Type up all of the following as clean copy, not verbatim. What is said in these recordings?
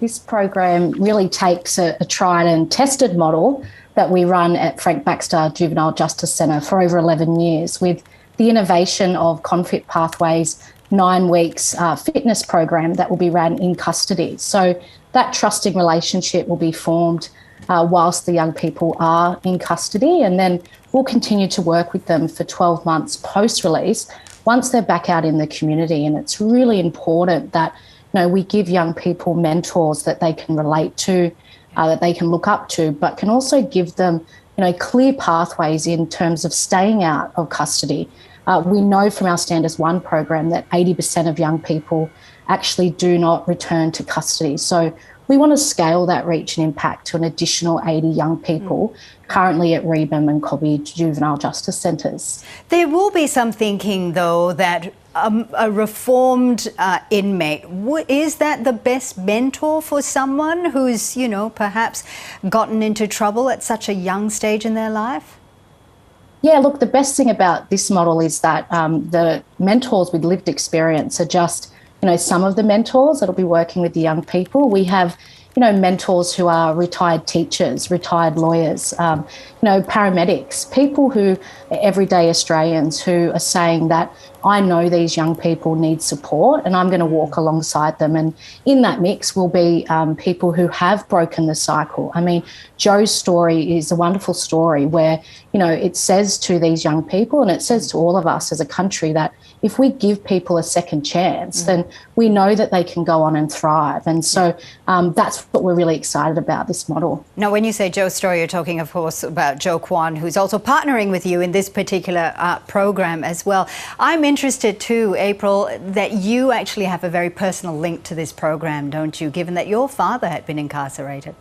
This program really takes a tried and tested model that we run at Frank Baxter Juvenile Justice Centre for over 11 years with the innovation of Confit Pathways 9 weeks fitness program that will be run in custody. So that trusting relationship will be formed whilst the young people are in custody, and then we'll continue to work with them for 12 months post-release once they're back out in the community. And it's really important that we give young people mentors that they can relate to, that they can look up to, but can also give them clear pathways in terms of staying out of custody. We know from our Standards 1 program that 80% of young people actually do not return to custody. So we want to scale that reach and impact to an additional 80 young people currently at Reebam and Cobby Juvenile Justice Centres. There will be some thinking, though, that a reformed inmate, is that the best mentor for someone who's, perhaps gotten into trouble at such a young stage in their life? Yeah, look, the best thing about this model is that the mentors with lived experience are just, some of the mentors that'll be working with the young people. We have, mentors who are retired teachers, retired lawyers, paramedics, people who are everyday Australians who are saying that I know these young people need support and I'm going to walk alongside them. And in that mix will be people who have broken the cycle. I mean, Joe's story is a wonderful story where, it says to these young people and it says to all of us as a country that if we give people a second chance, then we know that they can go on and thrive. And so that's what we're really excited about, this model. Now, when you say Joe's story, you're talking, of course, about Joe Kwan, who's also partnering with you in this particular program as well. I'm interested too, April, that you actually have a very personal link to this program, don't you, given that your father had been incarcerated?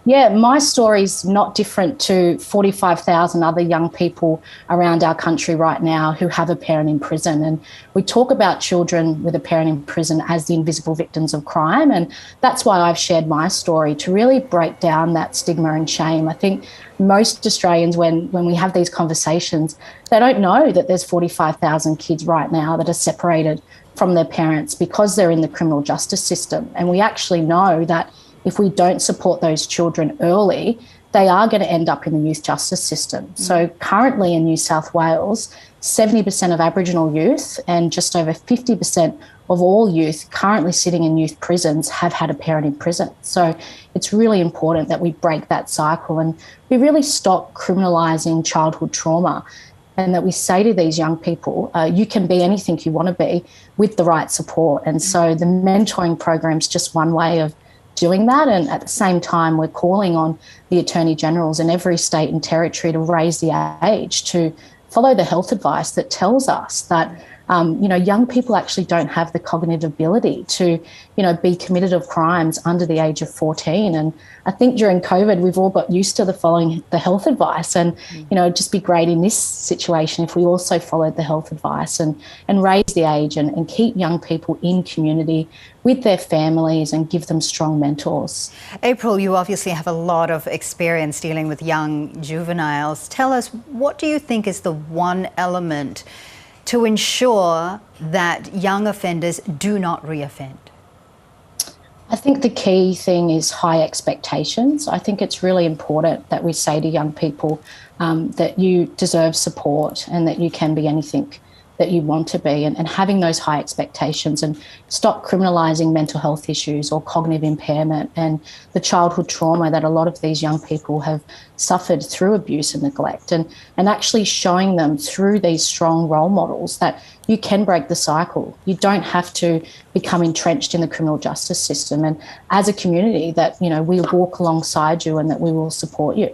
Yeah, my story's not different to 45,000 other young people around our country right now who have a parent in prison. And we talk about children with a parent in prison as the invisible victims of crime. And that's why I've shared my story, to really break down that stigma and shame. I think most Australians, when we have these conversations, they don't know that there's 45,000 kids right now that are separated from their parents because they're in the criminal justice system. And we actually know that if we don't support those children early, they are going to end up in the youth justice system. So currently in New South Wales, 70% of Aboriginal youth and just over 50% of all youth currently sitting in youth prisons have had a parent in prison. So it's really important that we break that cycle and we really stop criminalising childhood trauma, and that we say to these young people, you can be anything you want to be with the right support. And so the mentoring program is just one way of doing that. And at the same time, we're calling on the Attorney Generals in every state and territory to raise the age to follow the health advice that tells us that, young people actually don't have the cognitive ability to, be committed of crimes under the age of 14. And I think during COVID, we've all got used to following the health advice. And, it'd just be great in this situation if we also followed the health advice and raise the age and keep young people in community with their families and give them strong mentors. April, you obviously have a lot of experience dealing with young juveniles. Tell us, what do you think is the one element to ensure that young offenders do not reoffend? I think the key thing is high expectations. I think it's really important that we say to young people that you deserve support and that you can be anything that you want to be, and having those high expectations, and stop criminalising mental health issues or cognitive impairment and the childhood trauma that a lot of these young people have suffered through abuse and neglect, and actually showing them through these strong role models that you can break the cycle. You don't have to become entrenched in the criminal justice system, and as a community that, we walk alongside you and that we will support you.